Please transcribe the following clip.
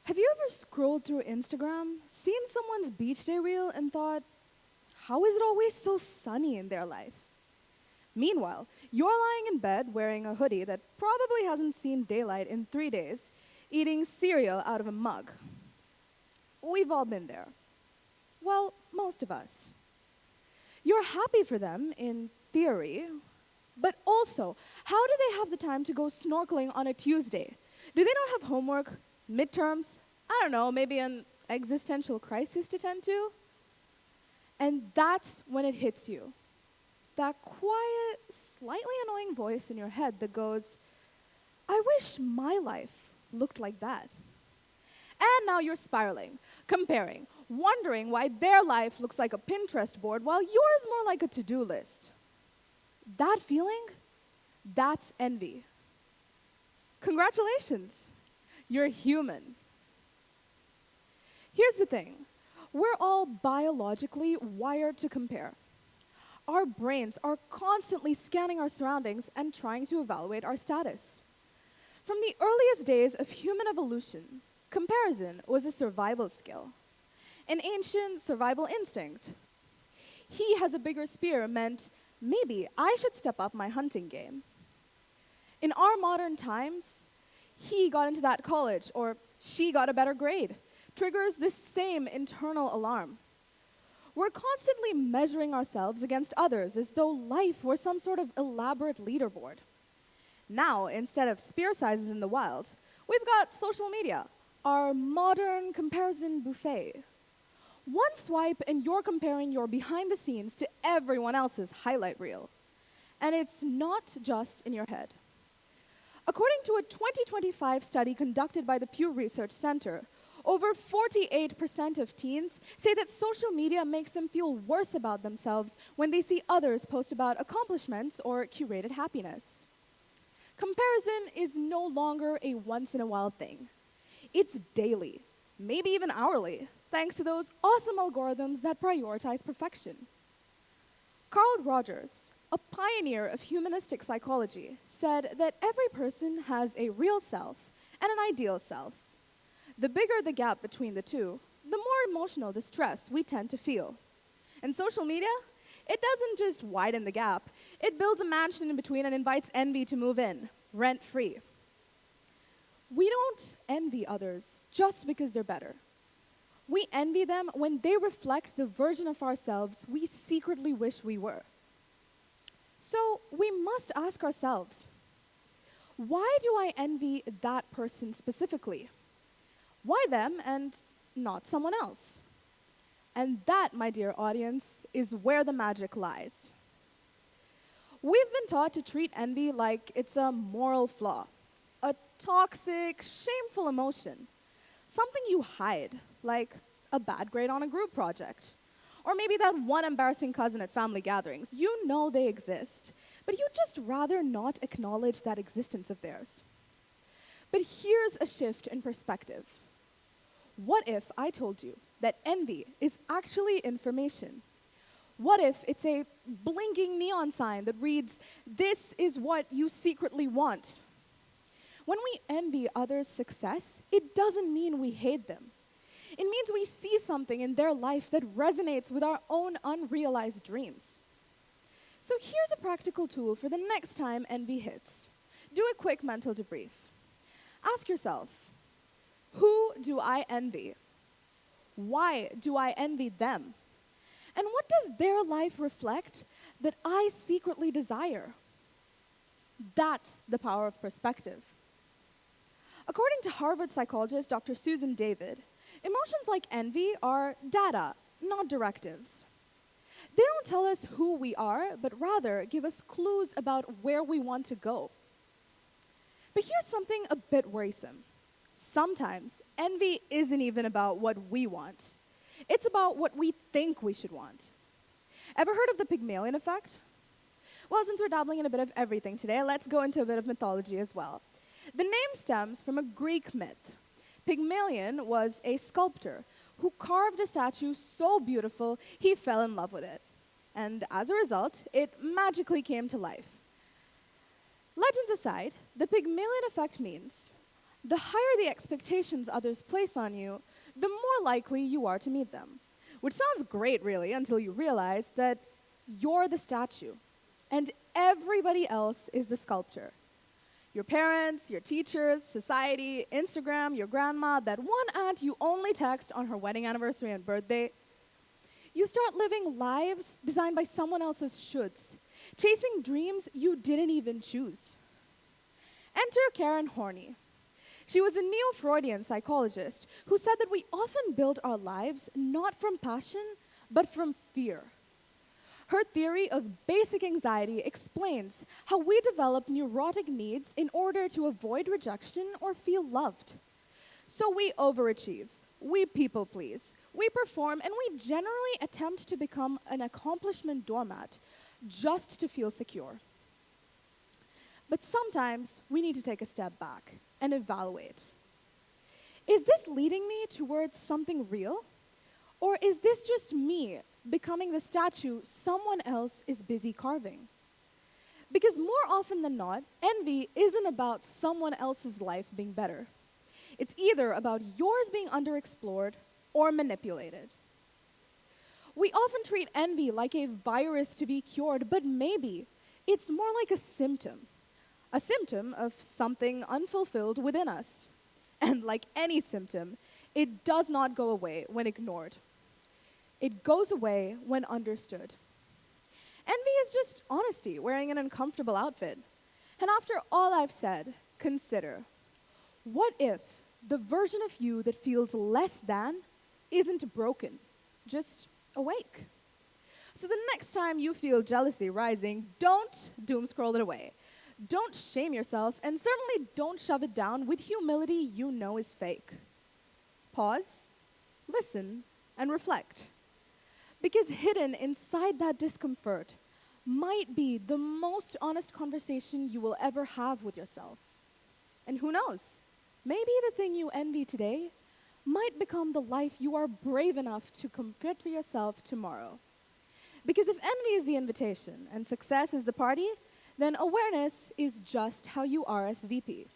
Have you ever scrolled through Instagram, seen someone's beach day reel, and thought, how is it always so sunny in their life? Meanwhile, you're lying in bed wearing a hoodie that probably hasn't seen daylight in 3 days, eating cereal out of a mug. We've all been there. Well, most of us. You're happy for them, in theory, but also, how do they have the time to go snorkeling on a Tuesday? Do they not have homework, midterms, I don't know, maybe an existential crisis to tend to? And that's when it hits you. That quiet, slightly annoying voice in your head that goes, I wish my life looked like that. And now you're spiraling, comparing, wondering why their life looks like a Pinterest board while yours more like a to-do list. That feeling, that's envy. Congratulations, you're human. Here's the thing, we're all biologically wired to compare. Our brains are constantly scanning our surroundings and trying to evaluate our status. From the earliest days of human evolution, comparison was a survival skill, an ancient survival instinct. He has a bigger spear meant maybe I should step up my hunting game. In our modern times, he got into that college or she got a better grade triggers this same internal alarm. We're constantly measuring ourselves against others as though life were some sort of elaborate leaderboard. Now, instead of spear sizes in the wild, we've got social media, our modern comparison buffet. One swipe and you're comparing your behind the scenes to everyone else's highlight reel. And it's not just in your head. According to a 2025 study conducted by the Pew Research Center, over 48% of teens say that social media makes them feel worse about themselves when they see others post about accomplishments or curated happiness. Comparison is no longer a once-in-a-while thing. It's daily, maybe even hourly, thanks to those awesome algorithms that prioritize perfection. Carl Rogers, a pioneer of humanistic psychology, said that every person has a real self and an ideal self. The bigger the gap between the two, the more emotional distress we tend to feel. And social media, it doesn't just widen the gap, it builds a mansion in between and invites envy to move in, rent-free. We don't envy others just because they're better. We envy them when they reflect the version of ourselves we secretly wish we were. So we must ask ourselves, why do I envy that person specifically? Why them and not someone else? And that, my dear audience, is where the magic lies. We've been taught to treat envy like it's a moral flaw, a toxic, shameful emotion, something you hide, like a bad grade on a group project, or maybe that one embarrassing cousin at family gatherings. You know they exist, but you'd just rather not acknowledge that existence of theirs. But here's a shift in perspective. What if I told you that envy is actually information? What if it's a blinking neon sign that reads, "This is what you secretly want"? When we envy others' success, it doesn't mean we hate them. It means we see something in their life that resonates with our own unrealized dreams. So here's a practical tool for the next time envy hits. Do a quick mental debrief. Ask yourself, who do I envy? Why do I envy them? And what does their life reflect that I secretly desire? That's the power of perspective. According to Harvard psychologist Dr. Susan David, emotions like envy are data, not directives. They don't tell us who we are, but rather give us clues about where we want to go. But here's something a bit worrisome. Sometimes envy isn't even about what we want. It's about what we think we should want. Ever heard of the Pygmalion effect? Well, since we're dabbling in a bit of everything today, let's go into a bit of mythology as well. The name stems from a Greek myth. Pygmalion was a sculptor who carved a statue so beautiful he fell in love with it. And as a result, it magically came to life. Legends aside, the Pygmalion effect means The higher the expectations others place on you, the more likely you are to meet them. Which sounds great, really, until you realize that you're the statue, and everybody else is the sculpture. Your parents, your teachers, society, Instagram, your grandma, that one aunt you only text on her wedding anniversary and birthday. You start living lives designed by someone else's shoulds, chasing dreams you didn't even choose. Enter Karen Horney. She was a neo-Freudian psychologist who said that we often build our lives not from passion, but from fear. Her theory of basic anxiety explains how we develop neurotic needs in order to avoid rejection or feel loved. So we overachieve, we people please, we perform, and we generally attempt to become an accomplishment doormat just to feel secure. But sometimes we need to take a step back and evaluate. Is this leading me towards something real? Or is this just me becoming the statue someone else is busy carving? Because more often than not, envy isn't about someone else's life being better. It's either about yours being underexplored or manipulated. We often treat envy like a virus to be cured, but maybe it's more like a symptom of something unfulfilled within us. And like any symptom, it does not go away when ignored. It goes away when understood. Envy is just honesty wearing an uncomfortable outfit. And after all I've said, consider, what if the version of you that feels less than isn't broken, just awake? So the next time you feel jealousy rising, don't doom scroll it away. Don't shame yourself, and certainly don't shove it down with humility you know is fake. Pause, listen, and reflect. Because hidden inside that discomfort might be the most honest conversation you will ever have with yourself. And who knows, maybe the thing you envy today might become the life you are brave enough to commit for yourself tomorrow. Because if envy is the invitation and success is the party, then awareness is just how you RSVP.